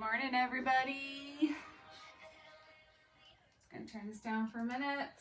Morning, everybody. Just gonna turn this down for a minute.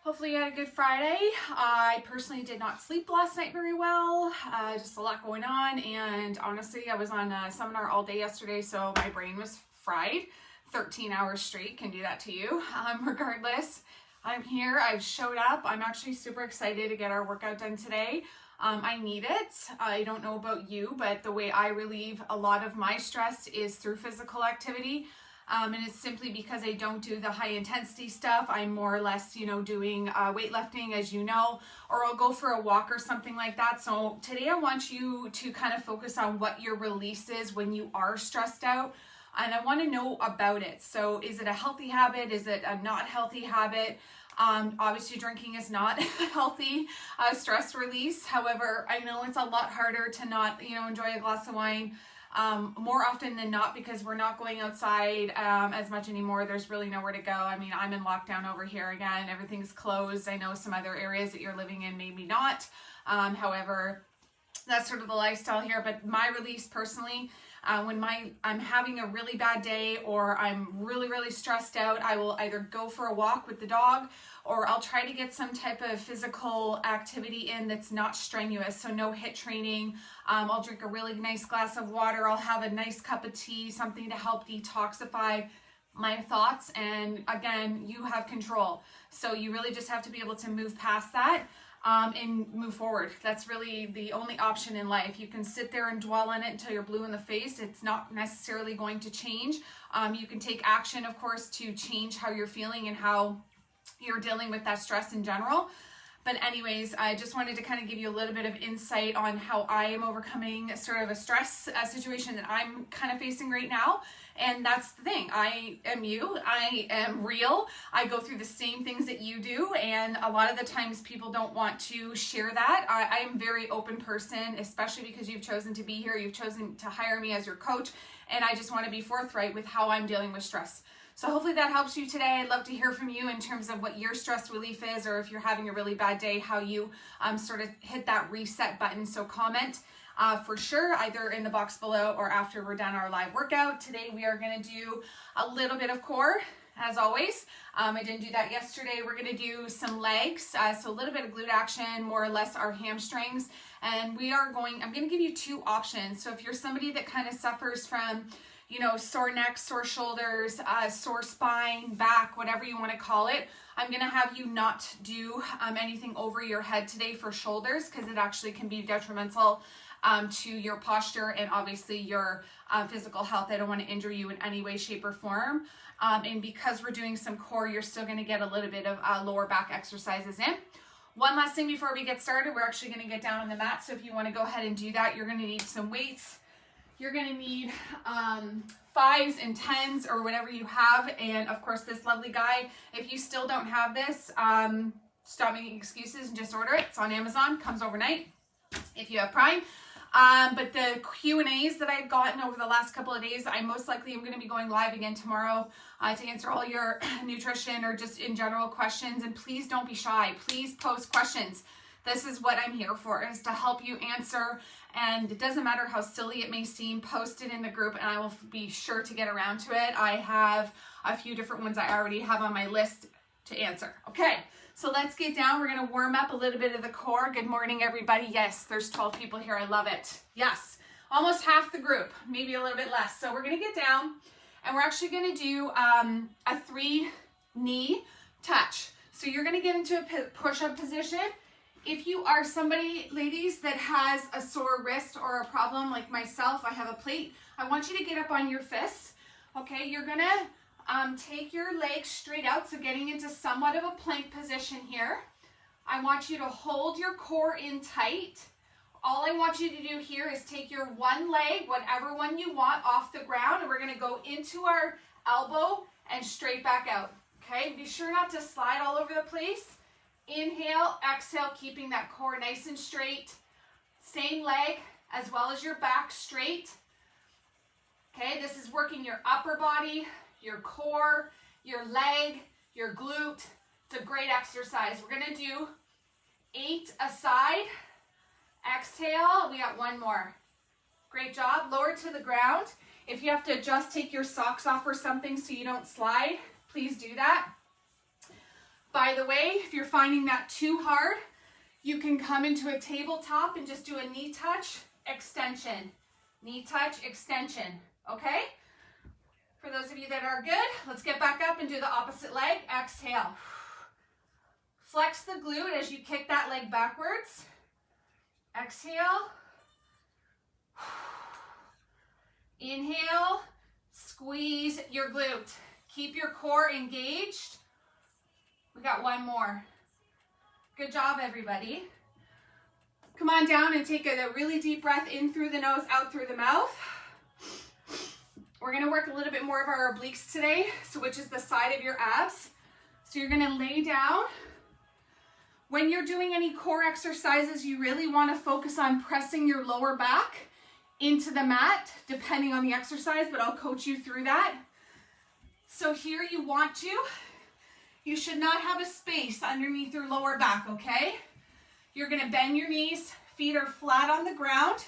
Hopefully you had a good Friday. I personally did not sleep last night very well. Just a lot going on, and honestly, I was on a seminar all day yesterday, so my brain was fried. 13 hours straight can do that to you. Regardless, I'm here. I've showed up. I'm actually super excited to get our workout done today. I need it. I don't know about you, but the way I relieve a lot of my stress is through physical activity. And it's simply because I don't do the high intensity stuff. I'm more or less, doing weightlifting, as you know, or I'll go for a walk or something like that. So today I want you to kind of focus on what your release is when you are stressed out. And I want to know about it. So is it a healthy habit? Is it a not healthy habit? Obviously drinking is not healthy stress release. However, I know it's a lot harder to not, enjoy a glass of wine more often than not, because we're not going outside as much anymore. There's really nowhere to go. I mean, I'm in lockdown over here again. Everything's closed. I know some other areas that you're living in, maybe not. However, that's sort of the lifestyle here. But my release personally, when I'm having a really bad day or I'm really, really stressed out, I will either go for a walk with the dog, or I'll try to get some type of physical activity in that's not strenuous. So no HIIT training. I'll drink a really nice glass of water. I'll have a nice cup of tea, something to help detoxify my thoughts. And again, you have control. So you really just have to be able to move past that. And move forward. That's really the only option in life. You can sit there and dwell on it until you're blue in the face. It's not necessarily going to change. You can take action, of course, to change how you're feeling and how you're dealing with that stress in general. But anyways, I just wanted to kind of give you a little bit of insight on how I am overcoming sort of a stress situation that I'm kind of facing right now. And that's the thing. I am you. I am real. I go through the same things that you do. And a lot of the times people don't want to share that. I am a very open person, especially because you've chosen to be here. You've chosen to hire me as your coach. And I just want to be forthright with how I'm dealing with stress. So hopefully that helps you today. I'd love to hear from you in terms of what your stress relief is, or if you're having a really bad day, how you sort of hit that reset button. So comment for sure, either in the box below or after we're done our live workout. Today we are going to do a little bit of core, as always. I didn't do that yesterday. We're going to do some legs, so a little bit of glute action, more or less our hamstrings. And I'm going to give you two options. So if you're somebody that kind of suffers from sore neck, sore shoulders, sore spine, back, whatever you want to call it, I'm going to have you not do anything over your head today for shoulders, because it actually can be detrimental to your posture and obviously your physical health. I don't want to injure you in any way, shape, or form. And because we're doing some core, you're still going to get a little bit of lower back exercises in. One last thing before we get started, we're actually going to get down on the mat. So if you want to go ahead and do that, you're going to need some weights. You're going to need 5s and 10s or whatever you have. And of course, this lovely guy, if you still don't have this, stop making excuses and just order it. It's on Amazon, comes overnight if you have Prime. But the Q&As that I've gotten over the last couple of days, I most likely am going to be going live again tomorrow to answer all your nutrition or just in general questions. And please don't be shy. Please post questions. This is what I'm here for, is to help you answer. And it doesn't matter how silly it may seem, post it in the group and I will be sure to get around to it. I have a few different ones I already have on my list to answer. Okay, so let's get down. We're going to warm up a little bit of the core. Good morning, everybody. Yes, there's 12 people here. I love it. Yes, almost half the group, maybe a little bit less. So we're going to get down and we're actually going to do a 3-knee touch. So you're going to get into a push-up position. If you are somebody, ladies, that has a sore wrist or a problem like myself, I have a plate, I want you to get up on your fists. Okay, you're going to take your legs straight out, so getting into somewhat of a plank position here. I want you to hold your core in tight. All I want you to do here is take your one leg, whatever one you want, off the ground, and we're going to go into our elbow and straight back out. Okay, be sure not to slide all over the place. Inhale, exhale, keeping that core nice and straight. Same leg as well as your back straight. Okay, this is working your upper body, your core, your leg, your glute. It's a great exercise. We're going to do 8 a side. Exhale. We got one more. Great job. Lower to the ground. If you have to just take your socks off or something so you don't slide, please do that. By the way, if you're finding that too hard, you can come into a tabletop and just do a knee touch, extension. Knee touch, extension. Okay? For those of you that are good, let's get back up and do the opposite leg. Exhale. Flex the glute as you kick that leg backwards. Exhale. Inhale, squeeze your glute. Keep your core engaged. We got one more. Good job, everybody. Come on down and take a really deep breath in through the nose, out through the mouth. We're gonna work a little bit more of our obliques today, so which is the side of your abs. So you're gonna lay down. When you're doing any core exercises, you really wanna focus on pressing your lower back into the mat, depending on the exercise, but I'll coach you through that. So here you should not have a space underneath your lower back, okay? You're gonna bend your knees, feet are flat on the ground.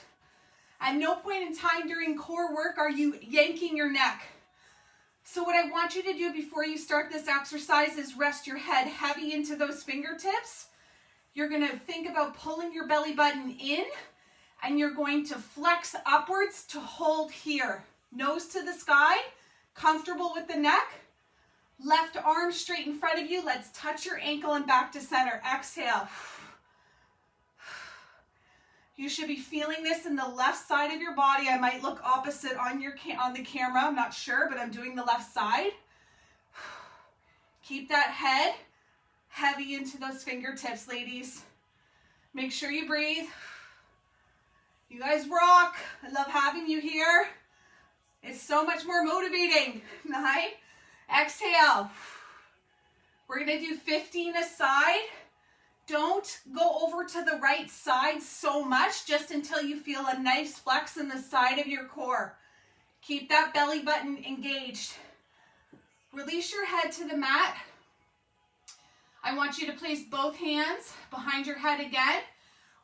At no point in time during core work are you yanking your neck. So what I want you to do before you start this exercise is rest your head heavy into those fingertips. You're gonna think about pulling your belly button in, and you're going to flex upwards to hold here. Nose to the sky, comfortable with the neck. Left arm straight in front of you. Let's touch your ankle and back to center. Exhale. You should be feeling this in the left side of your body. I might look opposite on the camera, I'm not sure, but I'm doing the left side. Keep that head heavy into those fingertips, ladies. Make sure you breathe. You guys rock. I love having you here. It's so much more motivating, right? Exhale. We're gonna do 15 a side. Don't go over to the right side so much, just until you feel a nice flex in the side of your core. Keep that belly button engaged. Release your head to the mat. I want you to place both hands behind your head again.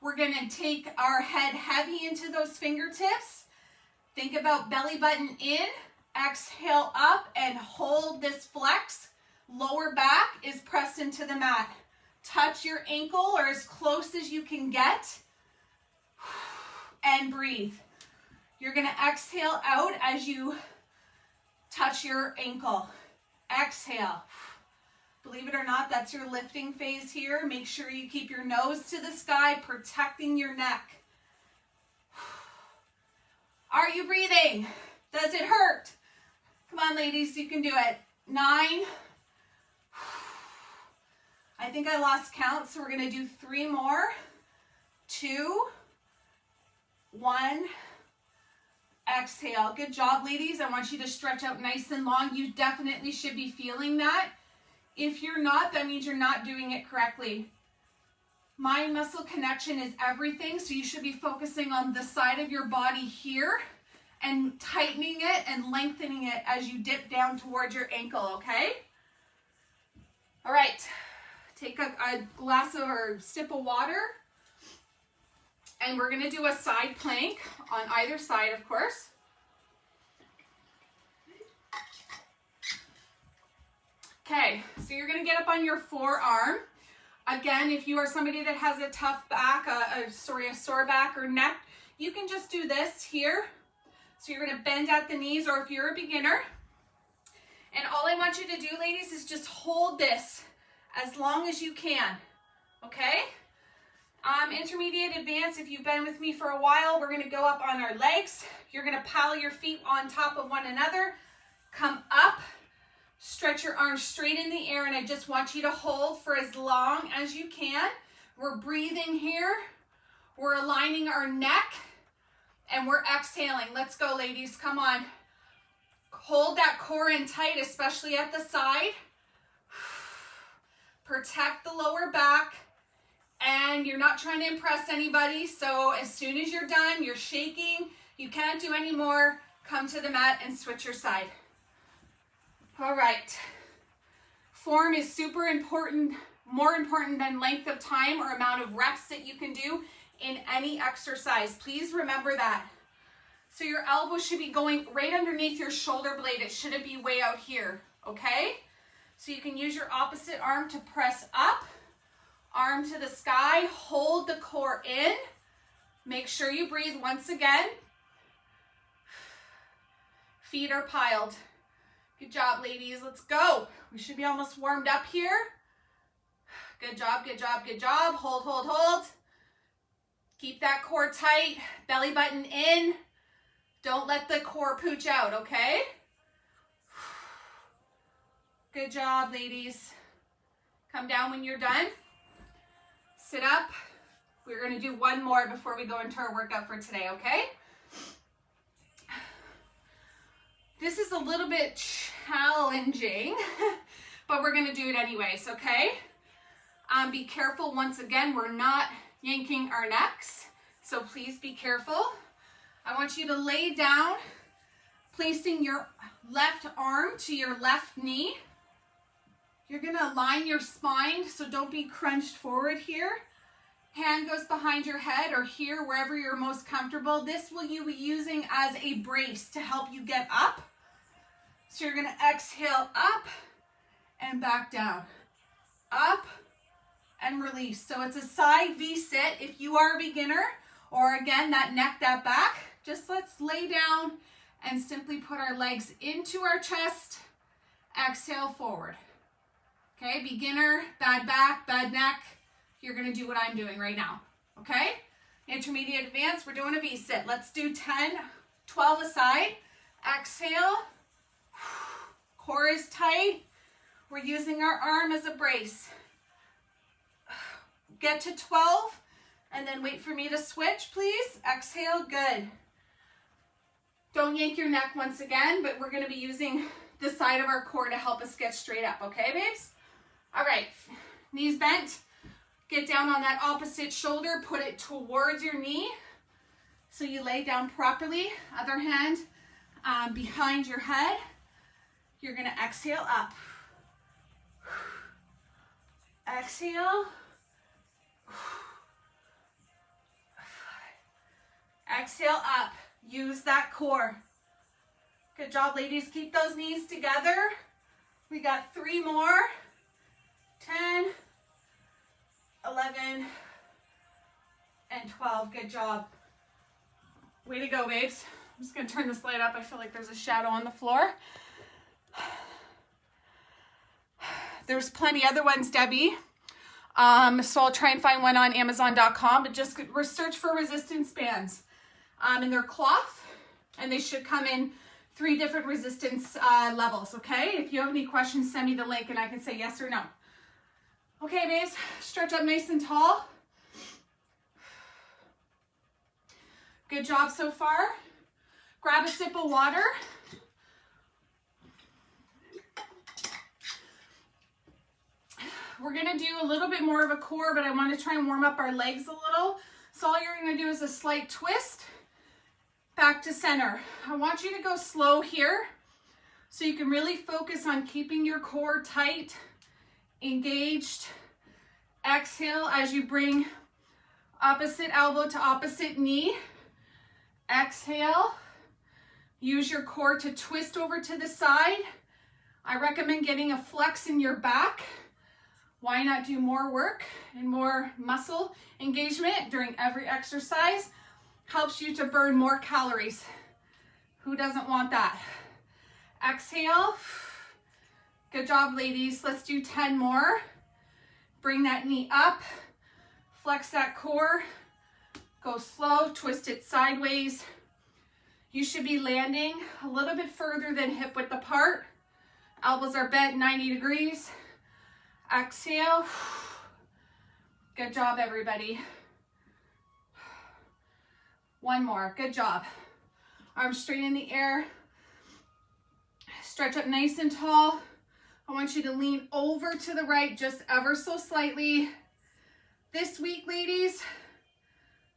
We're gonna take our head heavy into those fingertips. Think about belly button in, exhale up and hold this flex. Lower back is pressed into the mat. Touch your ankle or as close as you can get and breathe. You're gonna exhale out as you touch your ankle. Exhale. Believe it or not, that's your lifting phase here. Make sure you keep your nose to the sky, protecting your neck. Are you breathing? Does it hurt? Come on, ladies, you can do it. 9. I think I lost count, so we're gonna do 3 more. 2, 1. Exhale. Good job, ladies. I want you to stretch out nice and long. You definitely should be feeling that. If you're not, that means you're not doing it correctly. Mind muscle connection is everything, so you should be focusing on the side of your body here and tightening it and lengthening it as you dip down towards your ankle, okay? All right, take a glass of or sip of water, and we're gonna do a side plank on either side, of course. Okay, so you're gonna get up on your forearm. Again, if you are somebody that has a tough back, a sore back or neck, you can just do this here. So you're gonna bend at the knees, or if you're a beginner. And all I want you to do, ladies, is just hold this as long as you can, okay? Intermediate advanced, if you've been with me for a while, we're gonna go up on our legs. You're gonna pile your feet on top of one another, come up, stretch your arms straight in the air, and I just want you to hold for as long as you can. We're breathing here. We're aligning our neck, and we're exhaling. Let's go, ladies. Come on. Hold that core in tight, especially at the side. Protect the lower back, and you're not trying to impress anybody, so as soon as you're done, you're shaking, you can't do any more, come to the mat and switch your side. All right, form is super important, more important than length of time or amount of reps that you can do in any exercise. Please remember that. So your elbow should be going right underneath your shoulder blade. It shouldn't be way out here, okay? So you can use your opposite arm to press up, arm to the sky, hold the core in. Make sure you breathe once again. Feet are piled. Good job, ladies. Let's go. We should be almost warmed up here. Good job, good job, good job. Hold, hold, hold. Keep that core tight, belly button in. Don't let the core pooch out, okay? Good job, ladies. Come down when you're done. Sit up. We're gonna do one more before we go into our workout for today, okay? This is a little bit challenging, but we're gonna do it anyways, okay? Be careful, once again, we're not yanking our necks, so please be careful. I want you to lay down, placing your left arm to your left knee. You're gonna align your spine, so don't be crunched forward here. Hand goes behind your head or here, wherever you're most comfortable. This will you be using as a brace to help you get up. So you're gonna exhale up and back down. Up and release. So it's a side V sit if you are a beginner, or again, that neck, that back. Just let's lay down and simply put our legs into our chest. Exhale forward. Okay, beginner, bad back, bad neck. You're gonna do what I'm doing right now, okay? Intermediate, advanced, we're doing a V sit. Let's do 10, 12 aside. Exhale. Core is tight. We're using our arm as a brace. Get to 12 and then wait for me to switch, please. Exhale, good. Don't yank your neck once again, but we're gonna be using the side of our core to help us get straight up, okay, babes? All right, knees bent. Get down on that opposite shoulder, put it towards your knee so you lay down properly. Other hand behind your head. You're gonna exhale up. Exhale. Exhale up. Use that core. Good job, ladies. Keep those knees together. We got 3 more. 10, 11, and 12. Good job. Way to go, babes. I'm just gonna turn this light up. I feel like there's a shadow on the floor. There's plenty other ones, Debbie. So I'll try and find one on Amazon.com, but just search for resistance bands. And they're cloth, and they should come in 3 different resistance levels, okay? If you have any questions, send me the link and I can say yes or no. Okay, babes, stretch up nice and tall. Good job so far. Grab a sip of water. We're gonna do a little bit more of a core, but I want to try and warm up our legs a little. So all you're gonna do is a slight twist back to center. I want you to go slow here so you can really focus on keeping your core tight, engaged. Exhale as you bring opposite elbow to opposite knee. Exhale. Use your core to twist over to the side. I recommend getting a flex in your back. Why not do more work and more muscle engagement during every exercise? Helps you to burn more calories. Who doesn't want that? Exhale. Good job, ladies. Let's do 10 more. Bring that knee up. Flex that core. Go slow. Twist it sideways. You should be landing a little bit further than hip width apart. Elbows are bent 90 degrees. Exhale. Good job, everybody. 1 more. Good job. Arms straight in the air. Stretch up nice and tall. I want you to lean over to the right just ever so slightly. This week, ladies,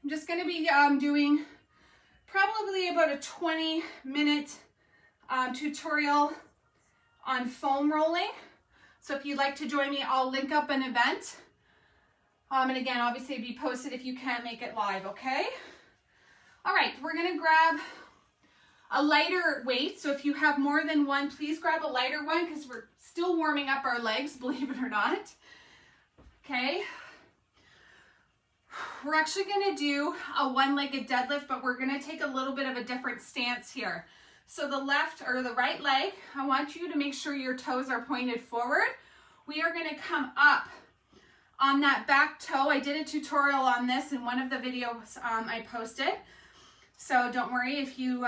I'm just going to be doing probably about a 20-minute tutorial on foam rolling. So if you'd like to join me, I'll link up an event. And again, obviously it'd be posted if you can't make it live, okay? All right, we're gonna grab a lighter weight. So if you have more than one, please grab a lighter one because we're still warming up our legs, believe it or not. Okay. We're actually going to do a one-legged deadlift, but we're going to take a little bit of a different stance here. So the left or the right leg, I want you to make sure your toes are pointed forward. We are going to come up on that back toe. I did a tutorial on this in one of the videos I posted. So don't worry if you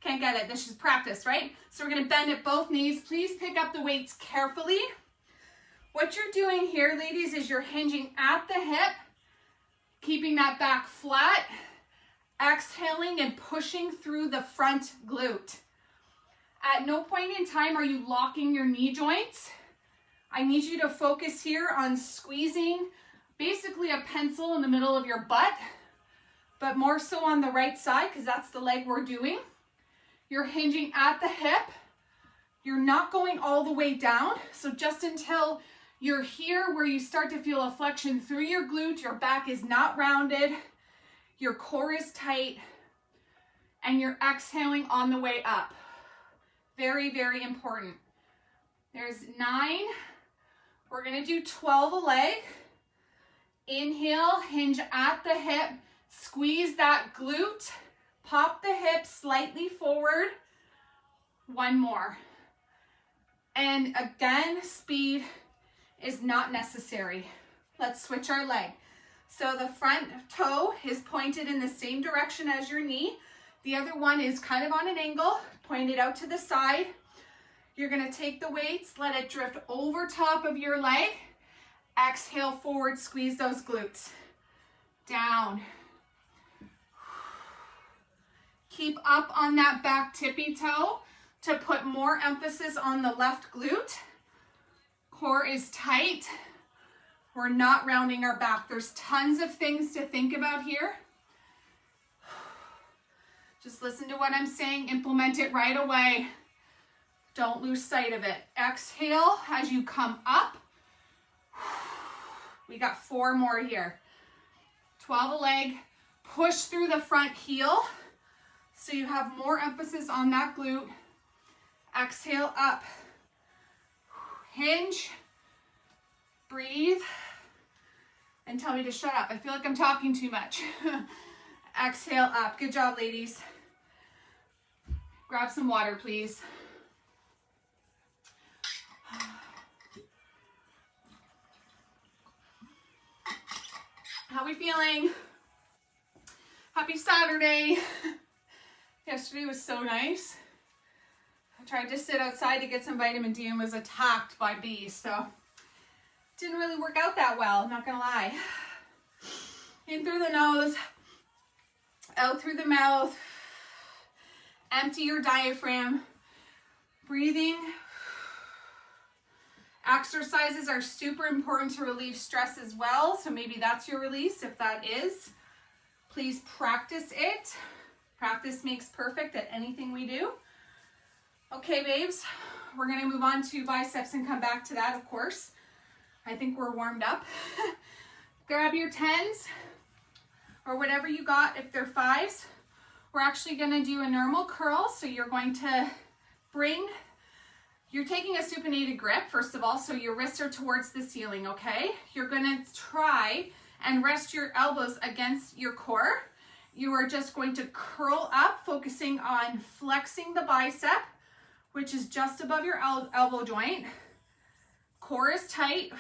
can't get it. This is practice, right? So we're going to bend at both knees. Please pick up the weights carefully. What you're doing here, ladies, is you're hinging at the hip, keeping that back flat, exhaling and pushing through the front glute. At no point in time are you locking your knee joints. I need you to focus here on squeezing basically a pencil in the middle of your butt, but more so on the right side because that's the leg we're doing. You're hinging at the hip. You're not going all the way down. So just until you're here where you start to feel a flexion through your glute, your back is not rounded, your core is tight, and you're exhaling on the way up. Very, very important. There's 9. We're gonna do 12 a leg. Inhale, hinge at the hip, squeeze that glute, pop the hips slightly forward. 1 more. And again, speed is not necessary. Let's switch our leg. So the front toe is pointed in the same direction as your knee. The other one is kind of on an angle, pointed out to the side. You're gonna take the weights, let it drift over top of your leg. Exhale forward, squeeze those glutes. Down. Keep up on that back tippy toe to put more emphasis on the left glute. Core is tight. We're not rounding our back. There's tons of things to think about here. Just listen to what I'm saying. Implement it right away. Don't lose sight of it. Exhale as you come up. We got 4 more here. 12 a leg. Push through the front heel so you have more emphasis on that glute. Exhale up. Hinge, breathe, and tell me to shut up. I feel like I'm talking too much. Exhale up. Good job, ladies. Grab some water, please. How are we feeling? Happy Saturday. Yesterday was so nice. I tried to sit outside to get some vitamin D and was attacked by bees, so didn't really work out that well, not gonna lie. In through the nose, out through the mouth, empty your diaphragm, breathing. Exercises are super important to relieve stress as well, so maybe that's your release. If that is, please practice it. Practice makes perfect at anything we do. Okay, babes, we're gonna move on to biceps and come back to that, of course. I think we're warmed up. Grab your 10s or whatever you got. If they're 5s, we're actually gonna do a normal curl. So you're going to you're taking a supinated grip, first of all, so your wrists are towards the ceiling, okay? You're gonna try and rest your elbows against your core. You are just going to curl up, focusing on flexing the bicep, which is just above your elbow joint. Core is tight.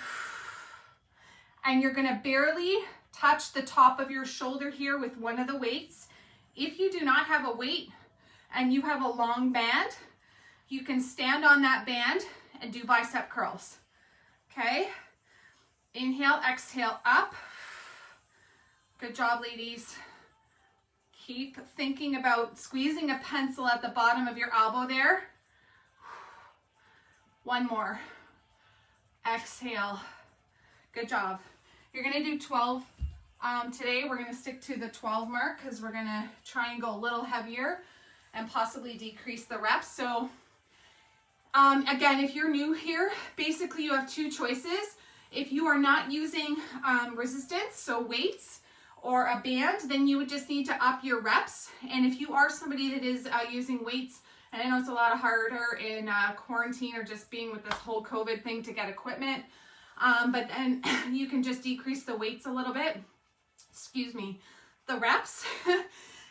And you're gonna barely touch the top of your shoulder here with one of the weights. If you do not have a weight and you have a long band, you can stand on that band and do bicep curls, okay? Inhale, exhale, up. Good job, ladies. Keep thinking about squeezing a pencil at the bottom of your elbow there. 1 more. Exhale. Good job. You're gonna do 12 today. We're gonna stick to the 12 mark because we're gonna try and go a little heavier and possibly decrease the reps. So again, if you're new here, basically you have 2 choices. If you are not using resistance, so weights, or a band, then you would just need to up your reps. And if you are somebody that is using weights, and I know it's a lot harder in quarantine or just being with this whole COVID thing to get equipment, but then you can just decrease the weights a little bit, excuse me, the reps.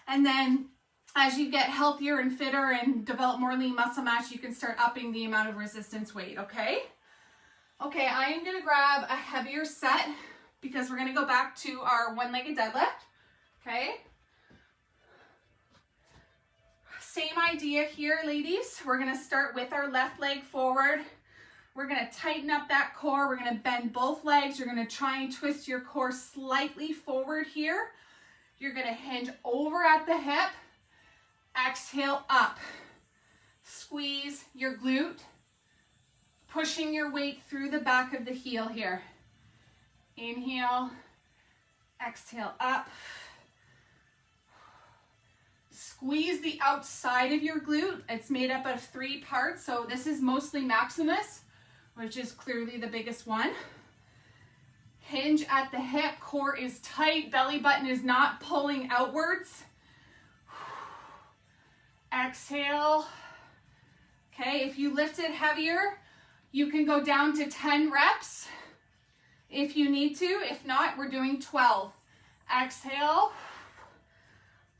And then as you get healthier and fitter and develop more lean muscle mass, you can start upping the amount of resistance weight, okay? Okay, I am gonna grab a heavier set because we're gonna go back to our one-legged deadlift, okay? Same idea here, ladies. We're gonna start with our left leg forward. We're gonna tighten up that core. We're gonna bend both legs. You're gonna try and twist your core slightly forward here. You're gonna hinge over at the hip. Exhale up. Squeeze your glute, pushing your weight through the back of the heel here. Inhale, exhale up. Squeeze the outside of your glute. It's made up of 3 parts. So this is mostly maximus, which is clearly the biggest one. Hinge at the hip, core is tight, belly button is not pulling outwards. Exhale. Okay, if you lifted heavier, you can go down to 10 reps if you need to. If not, we're doing 12. Exhale.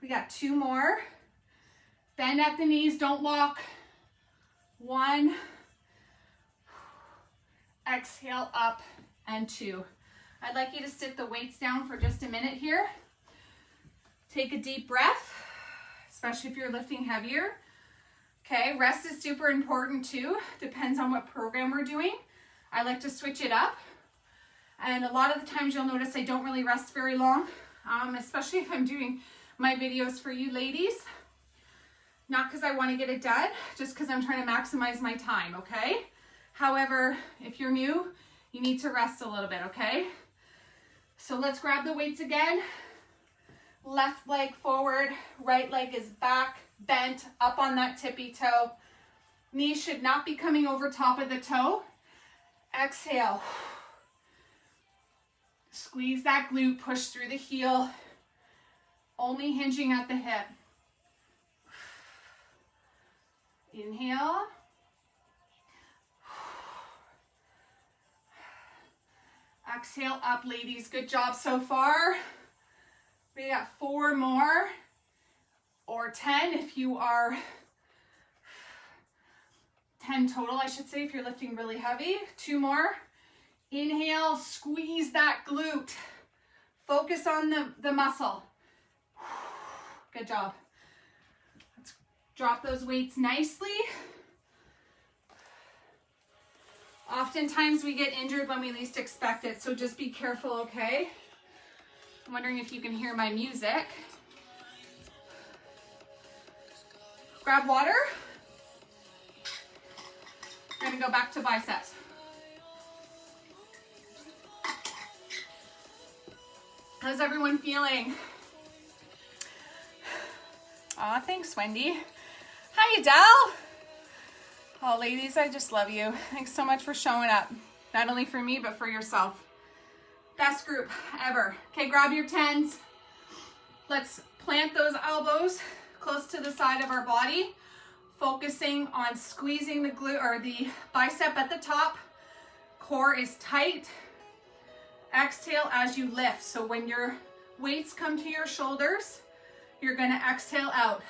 We got 2 more. Bend at the knees, don't lock. 1. Exhale up, and 2. I'd like you to sit the weights down for just a minute here. Take a deep breath, especially if you're lifting heavier. Okay, rest is super important too. Depends on what program we're doing. I like to switch it up. And a lot of the times you'll notice I don't really rest very long, especially if I'm doing my videos for you ladies. Not because I want to get it done, just because I'm trying to maximize my time, okay? However, if you're new, you need to rest a little bit, okay? So let's grab the weights again. Left leg forward, right leg is back, bent, up on that tippy toe. Knees should not be coming over top of the toe. Exhale. Squeeze that glute, push through the heel, only hinging at the hip. Inhale. Exhale up, ladies. Good job so far. We got 4 more, or 10 if you are 10 total, I should say, if you're lifting really heavy. 2 more. Inhale, squeeze that glute. Focus on the muscle. Good job. Let's drop those weights nicely. Oftentimes we get injured when we least expect it, so just be careful, okay? I'm wondering if you can hear my music. Grab water. We're gonna go back to biceps. How's everyone feeling? Aw, thanks, Wendy. Hi, Adele. Oh, ladies, I just love you. Thanks so much for showing up. Not only for me, but for yourself. Best group ever. Okay, grab your 10s. Let's plant those elbows close to the side of our body, focusing on squeezing the glute or the bicep at the top. Core is tight. Exhale as you lift. So when your weights come to your shoulders, you're gonna exhale out.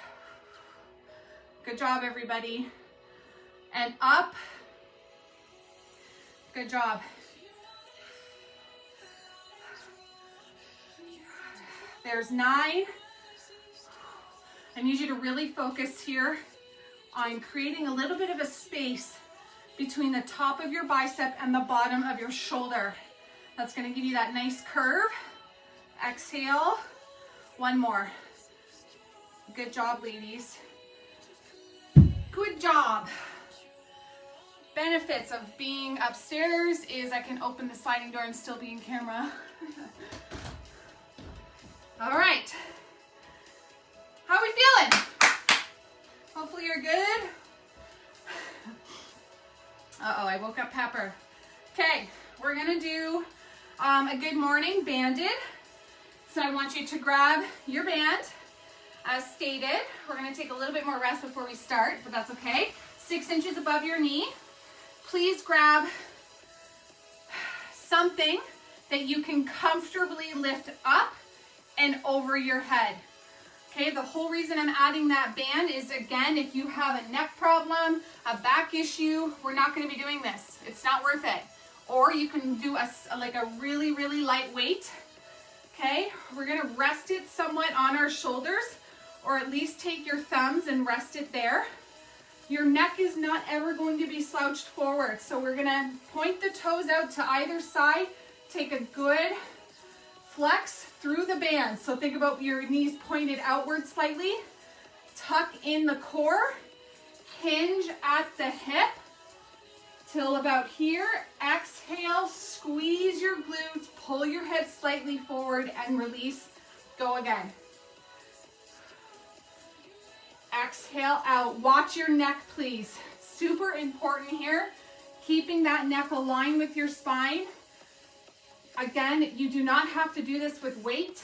Good job, everybody. And up. Good job. There's 9. I need you to really focus here on creating a little bit of a space between the top of your bicep and the bottom of your shoulder. That's going to give you that nice curve. Exhale. 1 more. Good job, ladies. Good job. Benefits of being upstairs is I can open the sliding door and still be in camera. All right. How are we feeling? Hopefully you're good. Uh-oh, I woke up Pepper. Okay, we're gonna do a good morning banded. So I want you to grab your band, as stated. We're gonna take a little bit more rest before we start, but that's okay. 6 inches above your knee. Please grab something that you can comfortably lift up and over your head. Okay, the whole reason I'm adding that band is, again, if you have a neck problem, a back issue, we're not going to be doing this. It's not worth it. Or you can do a really, really light weight. Okay, we're going to rest it somewhat on our shoulders, or at least take your thumbs and rest it there. Your neck is not ever going to be slouched forward. So we're going to point the toes out to either side, take a good flex through the band. So think about your knees pointed outward slightly. Tuck in the core. Hinge at the hip till about here. Exhale, squeeze your glutes, pull your hips slightly forward and release. Go again. Exhale out. Watch your neck, please. Super important here. Keeping that neck aligned with your spine. Again, you do not have to do this with weight.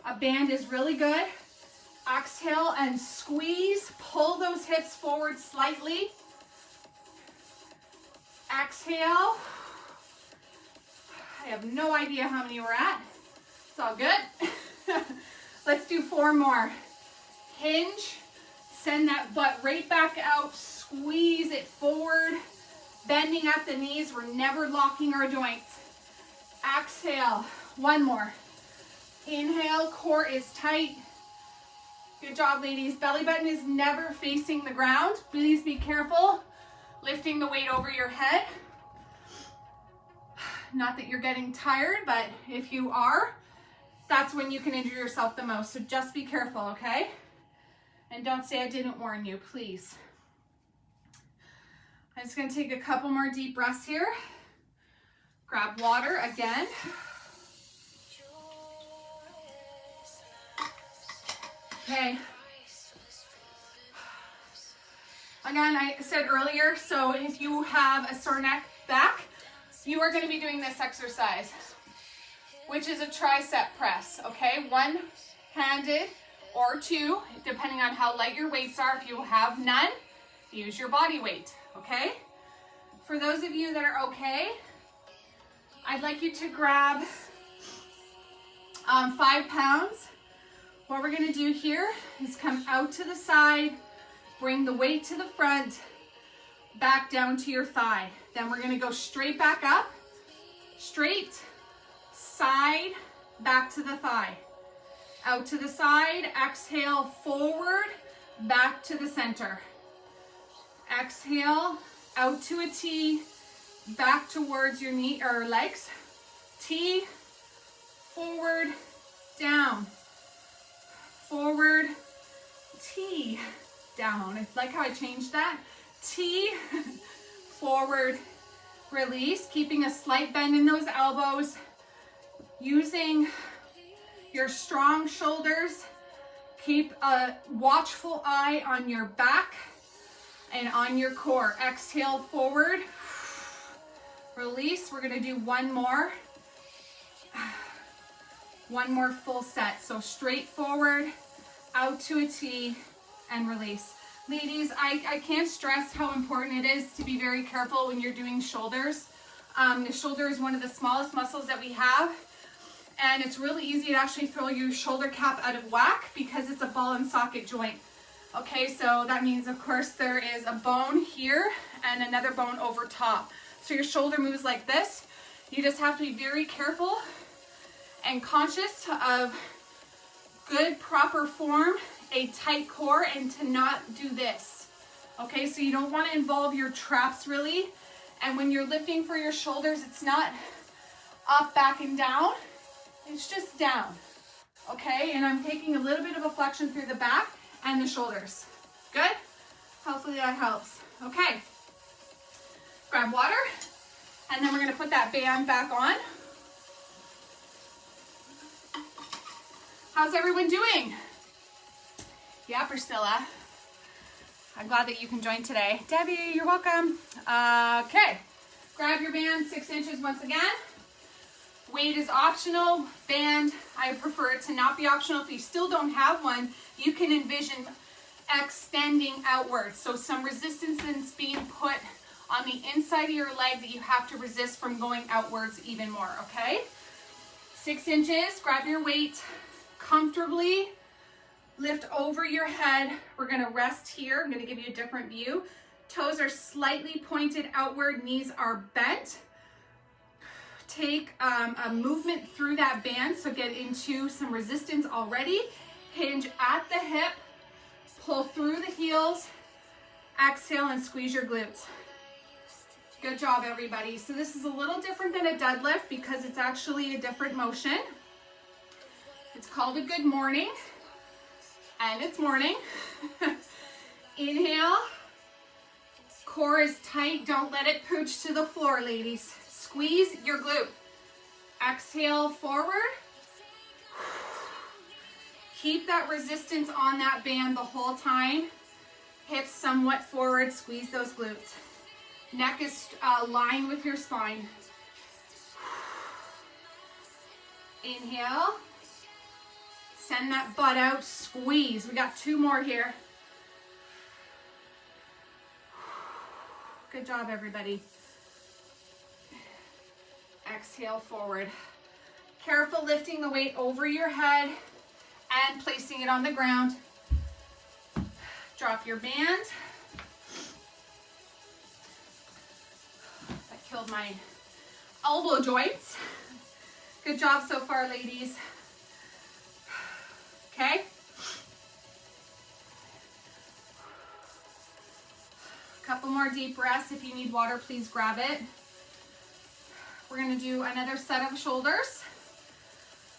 A band is really good. Exhale and squeeze. Pull those hips forward slightly. Exhale. I have no idea how many we're at. It's all good. Let's do 4 more. Hinge. Send that butt right back out. Squeeze it forward. Bending at the knees. We're never locking our joints. Exhale. 1 more. Inhale, core is tight. Good job, ladies. Belly button is never facing the ground. Please be careful lifting the weight over your head. Not that you're getting tired, but if you are, that's when you can injure yourself the most. So just be careful, okay? And don't say I didn't warn you, please. I'm just going to take a couple more deep breaths here. Grab water again. Okay. Again, I said earlier, so if you have a sore neck, back, you are going to be doing this exercise, which is a tricep press, okay? One-handed or 2, depending on how light your weights are. If you have none, use your body weight, okay? For those of you that are okay, I'd like you to grab 5 pounds. What we're gonna do here is come out to the side, bring the weight to the front, back down to your thigh. Then we're gonna go straight back up, straight, side, back to the thigh. Out to the side, exhale, forward, back to the center. Exhale, out to a T, back towards your knee or legs. T, forward, down. Forward, T, down. I like how I changed that. T, forward, release. Keeping a slight bend in those elbows. Using your strong shoulders. Keep a watchful eye on your back and on your core. Exhale, forward. Release. We're going to do 1 more. 1 more full set. So straight forward, out to a T, and release. Ladies, I can't stress how important it is to be very careful when you're doing shoulders. The shoulder is one of the smallest muscles that we have, and it's really easy to actually throw your shoulder cap out of whack because it's a ball and socket joint. Okay, so that means, of course, there is a bone here and another bone over top. So your shoulder moves like this. You just have to be very careful and conscious of good, proper form, a tight core, and to not do this. Okay, so you don't want to involve your traps really. And when you're lifting for your shoulders, it's not up, back, and down. It's just down. Okay, and I'm taking a little bit of a flexion through the back and the shoulders. Good? Hopefully that helps. Okay, grab water, and then we're going to put that band back on. How's everyone doing? Yeah, Priscilla. I'm glad that you can join today. Debbie, you're welcome. Okay, grab your band, 6 inches once again. Weight is optional. Band, I prefer it to not be optional. If you still don't have one, you can envision extending outwards. So some resistance is being put on the inside of your leg that you have to resist from going outwards even more, okay? 6 inches, grab your weight comfortably, lift over your head. We're gonna rest here. I'm gonna give you a different view. Toes are slightly pointed outward, knees are bent. Take a movement through that band, so get into some resistance already. Hinge at the hip, pull through the heels, exhale and squeeze your glutes. Good job, everybody. So this is a little different than a deadlift because it's actually a different motion. It's called a good morning, and it's morning. Inhale, core is tight, don't let it pooch to the floor, ladies. Squeeze your glute. Exhale forward. Keep that resistance on that band the whole time. Hips somewhat forward, squeeze those glutes. Neck is aligned with your spine. Inhale. Send that butt out, squeeze. We got 2 more here. Good job, everybody. Exhale forward. Careful lifting the weight over your head and placing it on the ground. Drop your band. That killed my elbow joints. Good job so far, ladies. Okay. Couple more deep breaths. If you need water, please grab it. We're going to do another set of shoulders.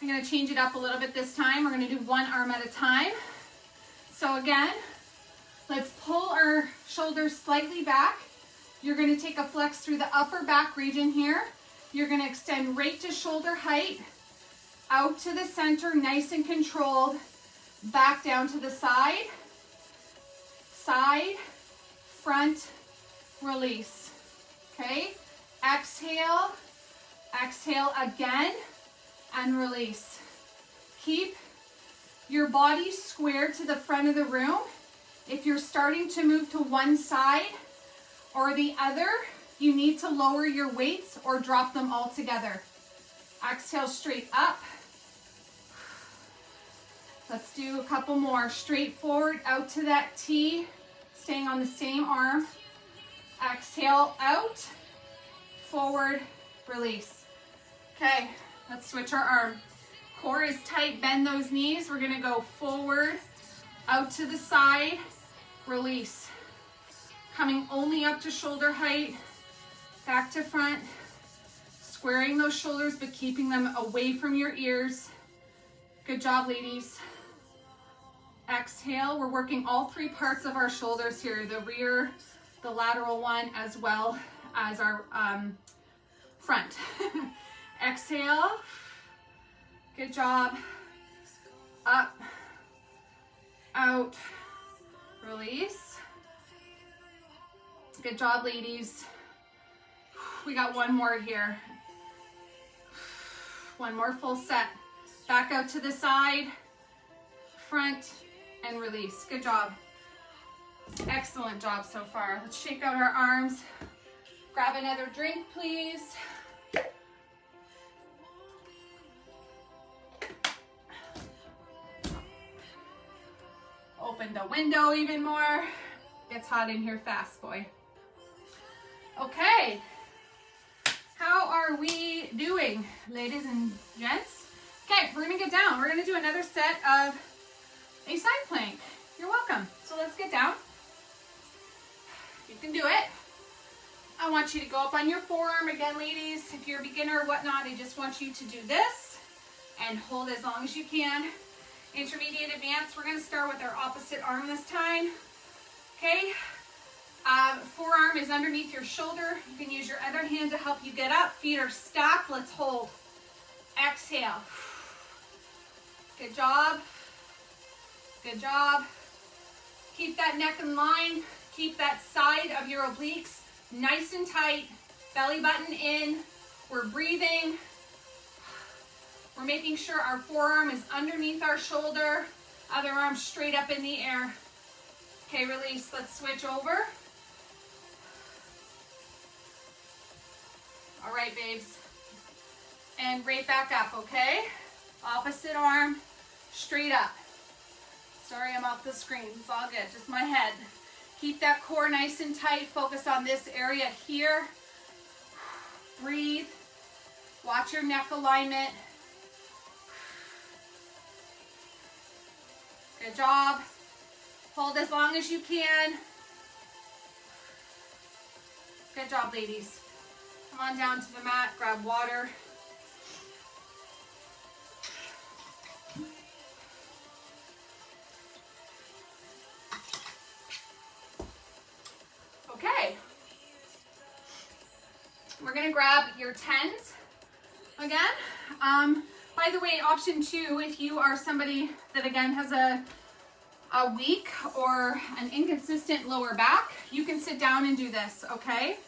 I'm going to change it up a little bit this time. We're going to do 1 arm at a time. So again, let's pull our shoulders slightly back. You're going to take a flex through the upper back region here. You're going to extend right to shoulder height, out to the center, nice and controlled, back down to the side, side, front, release. Okay, exhale. Exhale again and release. Keep your body square to the front of the room. If you're starting to move to one side or the other, you need to lower your weights or drop them all together. Exhale straight up. Let's do a couple more. Straight forward out to that T, staying on the same arm. Exhale out, forward, release. Okay, let's switch our arm. Core is tight, bend those knees. We're gonna go forward, out to the side, release. Coming only up to shoulder height, back to front, squaring those shoulders but keeping them away from your ears. Good job, ladies. Exhale, we're working all 3 parts of our shoulders here, the rear, the lateral one, as well as our front. Exhale, good job, up, out, release. Good job, ladies. We got 1 more here. 1 more full set. Back out to the side, front, and release. Good job. Excellent job so far. Let's shake out our arms. Grab another drink, please. Open the window even more. Gets hot in here fast, boy. Okay. How are we doing, ladies and gents? Okay, we're gonna get down. We're gonna do another set of a side plank. You're welcome. So let's get down. You can do it. I want you to go up on your forearm again, ladies. If you're a beginner or whatnot, I just want you to do this and hold as long as you can. Intermediate advanced, we're gonna start with our opposite arm this time. Okay, forearm is underneath your shoulder. You can use your other hand to help you get up. Feet are stacked, let's hold. Exhale. Good job. Good job. Keep that neck in line. Keep that side of your obliques nice and tight. Belly button in. We're breathing. We're making sure our forearm is underneath our shoulder, other arm straight up in the air. Okay, release. Let's switch over. All right, babes. And right back up, okay? Opposite arm, straight up. Sorry, I'm off the screen. It's all good, just my head. Keep that core nice and tight. Focus on this area here. Breathe. Watch your neck alignment. Good job. Hold as long as you can. Good job, ladies. Come on down to the mat, grab water. Okay. We're gonna grab your 10s again. By the way, option 2, if you are somebody that again has a weak or an inconsistent lower back, you can sit down and do this, okay?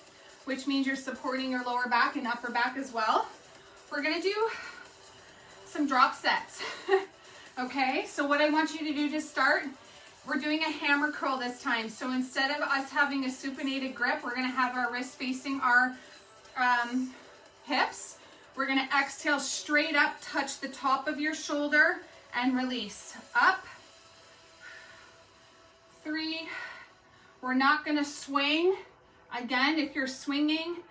Which means you're supporting your lower back and upper back as well. We're gonna do some drop sets, okay? So what I want you to do to start, we're doing a hammer curl this time. So instead of us having a supinated grip, we're gonna have our wrist facing our hips. We're gonna exhale straight up, touch the top of your shoulder and release. Up, 3. We're not gonna swing. Again, if you're swinging,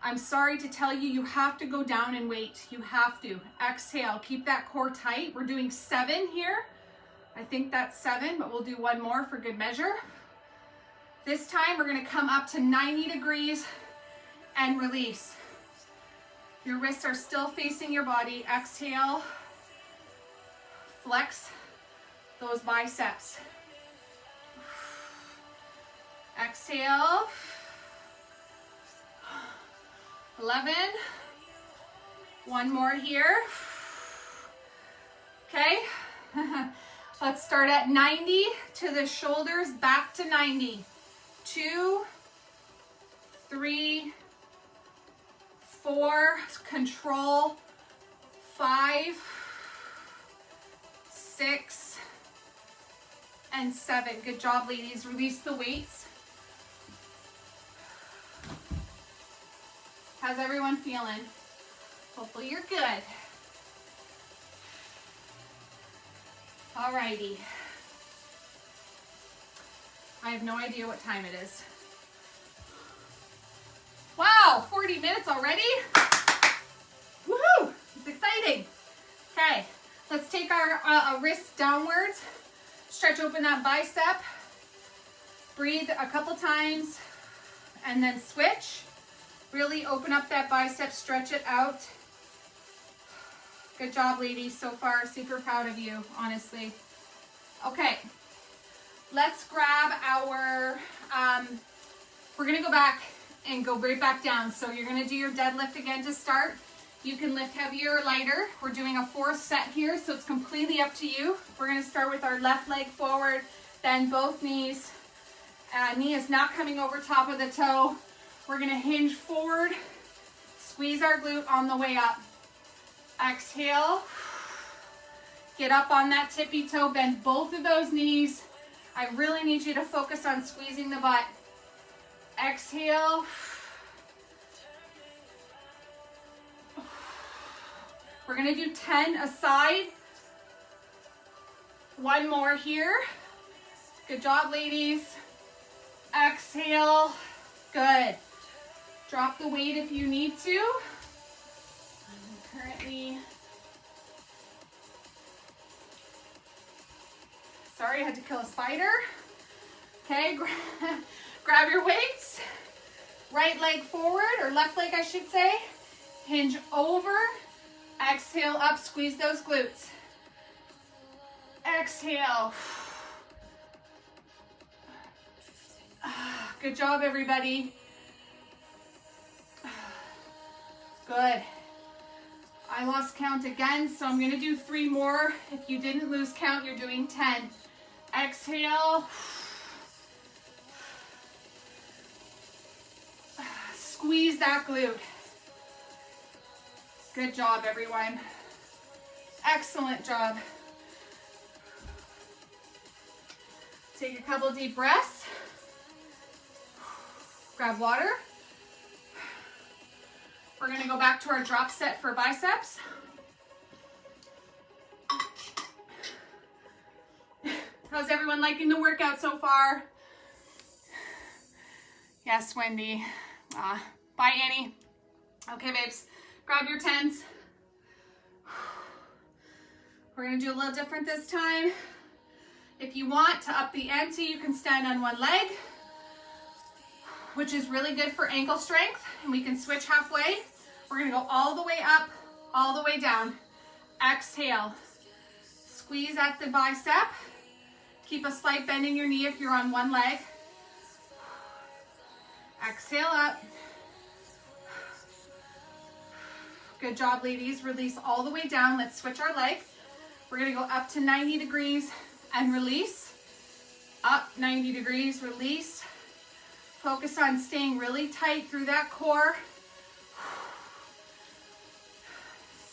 I'm sorry to tell you, you have to go down and wait. You have to. Exhale, keep that core tight. We're doing 7 here. I think that's 7, but we'll do one more for good measure. This time, we're gonna come up to 90 degrees and release. Your wrists are still facing your body. Exhale, flex those biceps. Exhale, 11, one more here. Okay, let's start at 90 to the shoulders, back to 90. 2, 3, 4, control, 5, 6, and 7. Good job, ladies. Release the weights. How's everyone feeling? Hopefully you're good. Alrighty. I have no idea what time it is. Wow, 40 minutes already? Woohoo! It's exciting. Okay, let's take our wrists downwards. Stretch open that bicep. Breathe a couple times and then switch. Really open up that bicep, stretch it out. Good job, ladies, so far. Super proud of you, honestly. Okay, let's grab our, we're gonna go back and go right back down. So you're gonna do your deadlift again to start. You can lift heavier or lighter. We're doing a 4th set here, so it's completely up to you. We're gonna start with our left leg forward, bend both knees. Knee is not coming over top of the toe. We're gonna hinge forward, squeeze our glute on the way up. Exhale, get up on that tippy toe, bend both of those knees. I really need you to focus on squeezing the butt. Exhale. We're gonna do 10 aside. One more here. Good job, ladies. Exhale, good. Drop the weight if you need to. I'm currently, sorry, I had to kill a spider. Okay, grab your weights. Right leg forward, or left leg I should say. Hinge over. Exhale up, squeeze those glutes. Exhale. Good job, everybody. Good. I lost count again, so I'm gonna do 3 more. If you didn't lose count, you're doing 10. Exhale. Squeeze that glute. Good job, everyone. Excellent job. Take a couple deep breaths. Grab water. We're gonna go back to our drop set for biceps. How's everyone liking the workout so far? Yes, Wendy. Bye, Annie. Okay, babes, grab your tens. We're gonna do a little different this time. If you want to up the ante, you can stand on one leg, which is really good for ankle strength, and we can switch halfway. We're gonna go all the way up, all the way down. Exhale. Squeeze at the bicep. Keep a slight bend in your knee if you're on one leg. Exhale up. Good job, ladies. Release all the way down. Let's switch our legs. We're gonna go up to 90 degrees and release. Up 90 degrees, release. Focus on staying really tight through that core.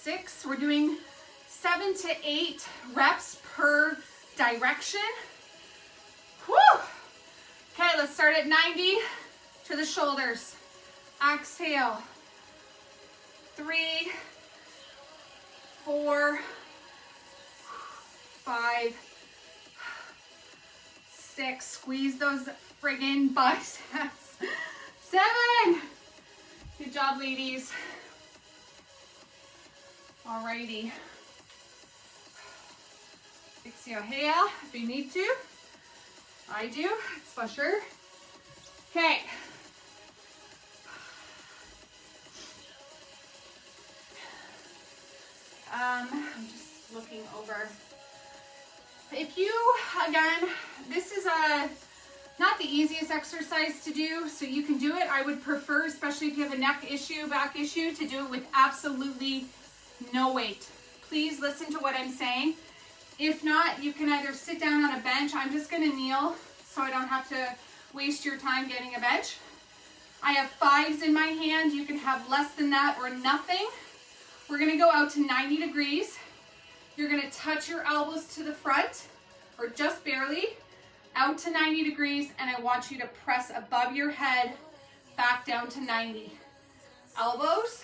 6, we're doing 7 to 8 reps per direction. Woo! Okay, let's start at 90 to the shoulders. Exhale. 3, 4, 5, 6. Squeeze those friggin' biceps. 7. Good job, ladies. Alrighty. Exhale if you need to. I do, it's for sure. Okay. I'm just looking over. If you, again, this is not the easiest exercise to do, so you can do it. I would prefer, especially if you have a neck issue, back issue, to do it with absolutely no weight. Please listen to what I'm saying. If not, you can either sit down on a bench. I'm just gonna kneel so I don't have to waste your time getting a bench. I have 5s in my hand. You can have less than that or nothing. We're gonna go out to 90 degrees. You're gonna touch your elbows to the front, or just barely, out to 90 degrees, and I want you to press above your head, back down to 90. Elbows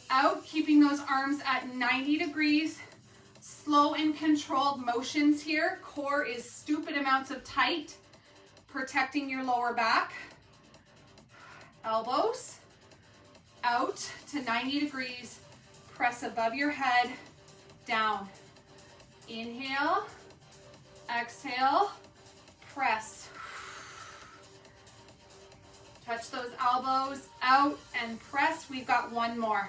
out, keeping those arms at 90 degrees. Slow and controlled motions here. Core is stupid amounts of tight, protecting your lower back. Elbows out to 90 degrees. Press above your head, down. Inhale, exhale, press. Touch those elbows out and press. We've got one more.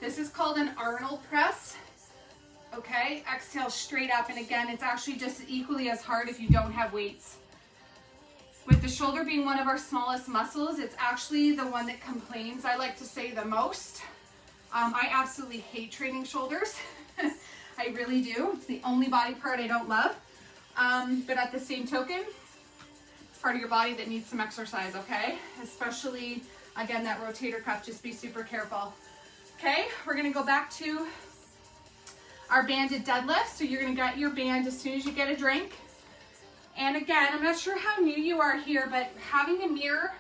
This is called an Arnold press. Okay, exhale straight up, and again, it's actually just equally as hard if you don't have weights. With the shoulder being one of our smallest muscles, it's actually the one that complains, I like to say, the most. I absolutely hate training shoulders. I really do. It's the only body part I don't love. But at the same token, it's part of your body that needs some exercise, okay? Especially, again, that rotator cuff, just be super careful. Okay, we're gonna go back to our banded deadlift. So you're gonna get your band as soon as you get a drink. And again, I'm not sure how new you are here, but having a mirror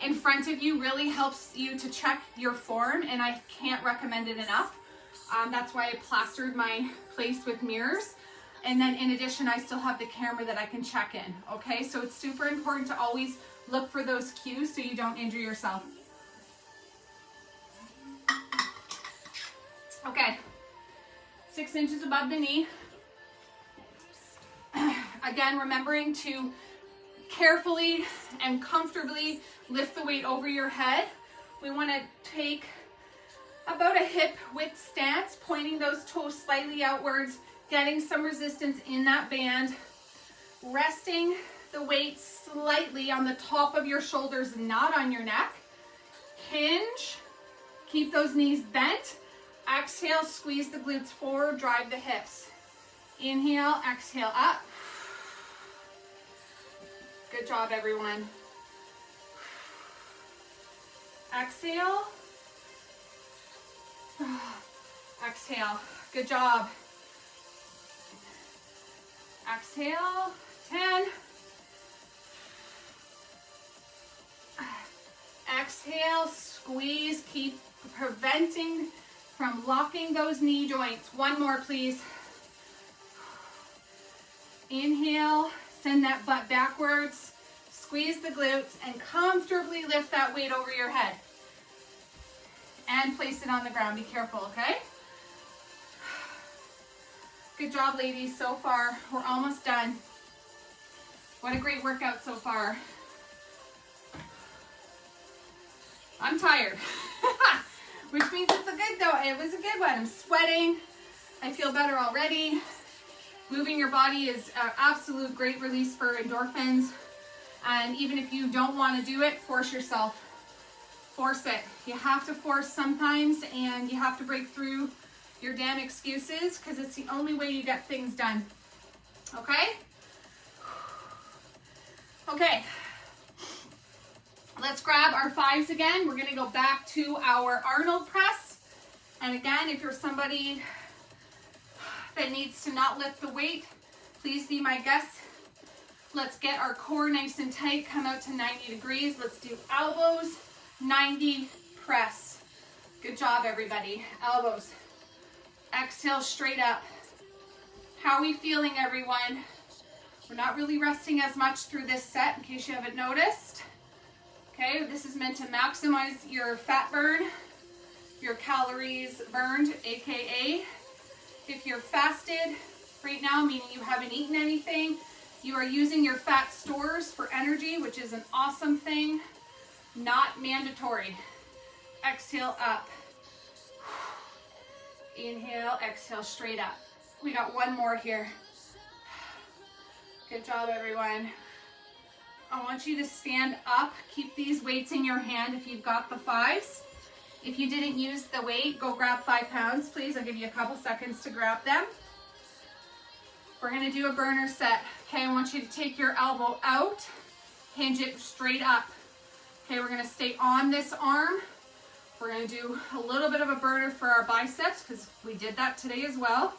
in front of you really helps you to check your form, and I can't recommend it enough. That's why I plastered my place with mirrors. And then in addition, I still have the camera that I can check in, okay? So it's super important to always look for those cues so you don't injure yourself. Okay, 6 inches above the knee. Again, remembering to carefully and comfortably lift the weight over your head. We want to take about a hip width stance, pointing those toes slightly outwards, getting some resistance in that band, resting the weight slightly on the top of your shoulders, not on your neck. Hinge, keep those knees bent. Exhale, squeeze the glutes forward, drive the hips. Inhale, exhale up. Good job, everyone. Exhale. Exhale. Good job. Exhale, 10. Exhale, squeeze, keep preventing from locking those knee joints. One more, please. Inhale, send that butt backwards, squeeze the glutes, and comfortably lift that weight over your head. And place it on the ground. Be careful, okay? Good job, ladies, so far. We're almost done. What a great workout so far. I'm tired, which means it's a good though. It was a good one. I'm sweating. I feel better already. Moving your body is an absolute great release for endorphins. And even if you don't want to do it, force yourself. Force it. You have to force sometimes, and you have to break through your damn excuses, because it's the only way you get things done. Okay? Okay. Let's grab our 5s again. We're going to go back to our Arnold press. And again, if you're somebody that needs to not lift the weight, please be my guest. Let's get our core nice and tight. Come out to 90 degrees. Let's do elbows, 90, press. Good job, everybody. Elbows. Exhale, straight up. How are we feeling, everyone? We're not really resting as much through this set, in case you haven't noticed. Okay, this is meant to maximize your fat burn, your calories burned, aka if you're fasted right now, meaning you haven't eaten anything, you are using your fat stores for energy, which is an awesome thing, not mandatory. Exhale up. Inhale, exhale, straight up. We got one more here. Good job, everyone. I want you to stand up. Keep these weights in your hand if you've got the 5s. If you didn't use the weight, go grab 5 pounds, please. I'll give you a couple seconds to grab them. We're going to do a burner set. Okay, I want you to take your elbow out, hinge it straight up. Okay, we're going to stay on this arm. We're going to do a little bit of a burner for our biceps, because we did that today as well.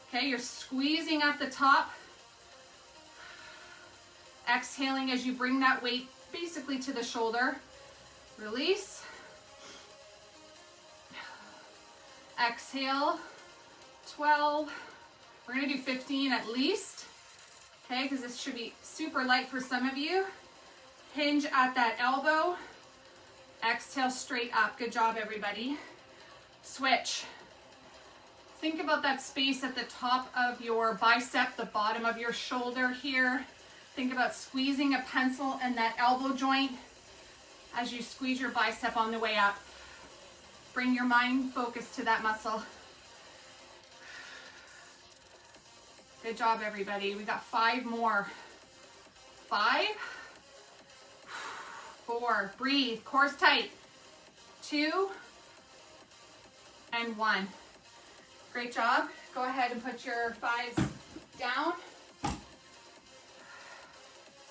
Okay, you're squeezing at the top. Exhaling as you bring that weight basically to the shoulder. Release. Exhale. 12. We're going to do 15 at least. Okay, because this should be super light for some of you. Hinge at that elbow. Exhale, straight up. Good job, everybody. Switch. Think about that space at the top of your bicep, the bottom of your shoulder here. Think about squeezing a pencil and that elbow joint as you squeeze your bicep on the way up. Bring your mind focus to that muscle. Good job, everybody. We got 5 more. 5, 4, breathe, core's tight. 2, and 1. Great job. Go ahead and put your 5s down.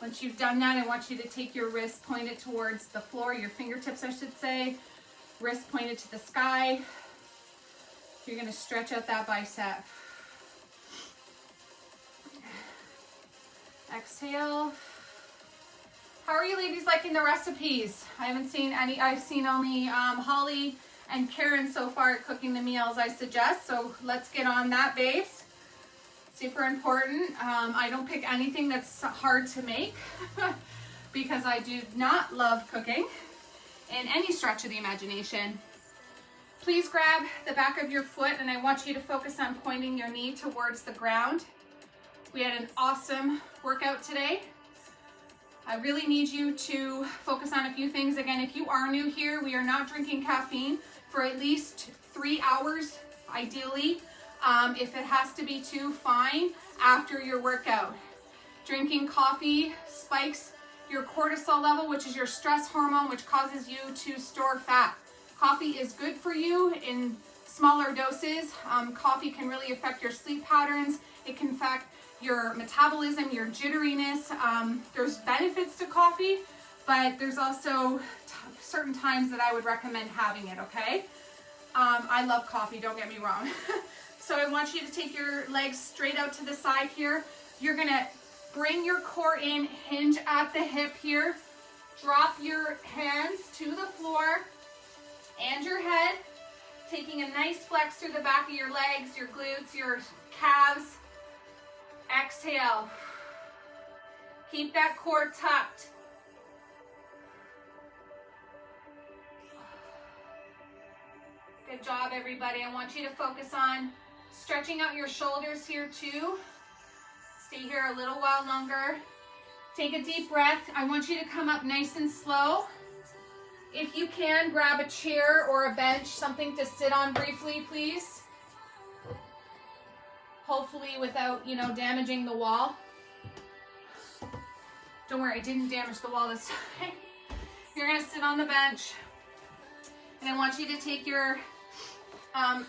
Once you've done that, I want you to take your wrist pointed towards the floor, your fingertips, I should say. Wrist pointed to the sky. You're going to stretch out that bicep. Exhale. How are you ladies liking the recipes? I haven't seen any. I've seen only Holly and Karen so far cooking the meals I suggest. So let's get on that, babes. Super important. I don't pick anything that's hard to make because I do not love cooking in any stretch of the imagination. Please grab the back of your foot, and I want you to focus on pointing your knee towards the ground. We had an awesome workout today. I really need you to focus on a few things. Again, if you are new here, we are not drinking caffeine for at least 3 hours, ideally. If it has to be 2, fine, after your workout. Drinking coffee spikes your cortisol level, which is your stress hormone, which causes you to store fat. Coffee is good for you in smaller doses. Coffee can really affect your sleep patterns. It can affect your metabolism, your jitteriness. There's benefits to coffee, but there's also certain times that I would recommend having it, okay? I love coffee, don't get me wrong. So I want you to take your legs straight out to the side here. You're gonna bring your core in, hinge at the hip here. Drop your hands to the floor and your head, taking a nice flex through the back of your legs, your glutes, your calves. Exhale. Keep that core tucked. Good job, everybody. I want you to focus on stretching out your shoulders here too. Stay here a little while longer. Take a deep breath. I want you to come up nice and slow. If you can, grab a chair or a bench, something to sit on briefly, please. Hopefully without, damaging the wall. Don't worry, I didn't damage the wall this time. You're gonna sit on the bench. And I want you to take your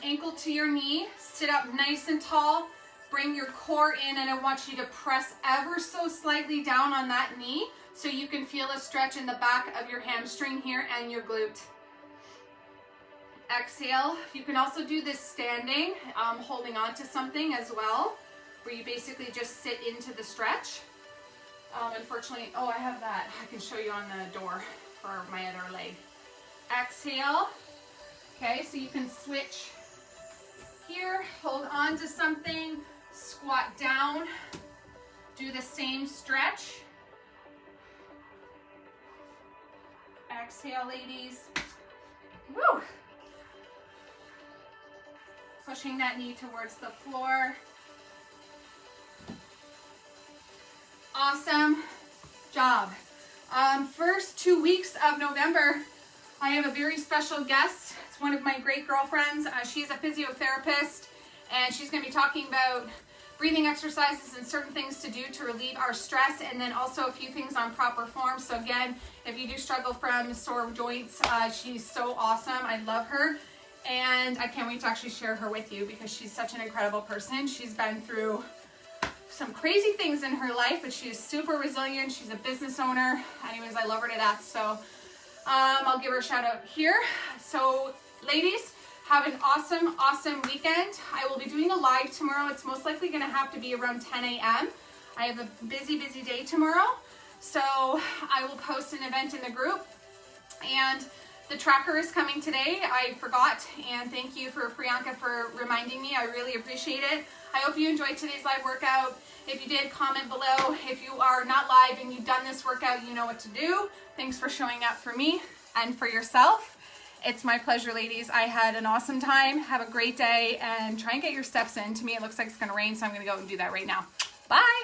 ankle to your knee, sit up nice and tall, bring your core in, and I want you to press ever so slightly down on that knee so you can feel a stretch in the back of your hamstring here and your glute. Exhale. You can also do this standing, holding on to something as well, where you basically just sit into the stretch. Unfortunately, I have that. I can show you on the door for my other leg. Exhale. Okay, so you can switch here, hold on to something, squat down, do the same stretch. Exhale, ladies. Woo! Pushing that knee towards the floor. Awesome job. First 2 weeks of November, I have a very special guest. It's one of my great girlfriends. She's a physiotherapist, and she's going to be talking about breathing exercises and certain things to do to relieve our stress, and then also a few things on proper form. So again, if you do struggle from sore joints, she's so awesome. I love her, and I can't wait to actually share her with you because she's such an incredible person. She's been through some crazy things in her life, but she's super resilient. She's a business owner. Anyways, I love her to death. So I'll give her a shout out here. So ladies, have an awesome, awesome weekend. I will be doing a live tomorrow. It's most likely going to have to be around 10 a.m. I have a busy, busy day tomorrow. So I will post an event in the group. And the tracker is coming today. I forgot, and thank you for Priyanka for reminding me. I really appreciate it. I hope you enjoyed today's live workout. If you did, comment below. If you are not live and you've done this workout, you know what to do. Thanks for showing up for me and for yourself. It's my pleasure, ladies. I had an awesome time. Have a great day, and try and get your steps in. To me, it looks like it's going to rain, so I'm going to go and do that right now. Bye.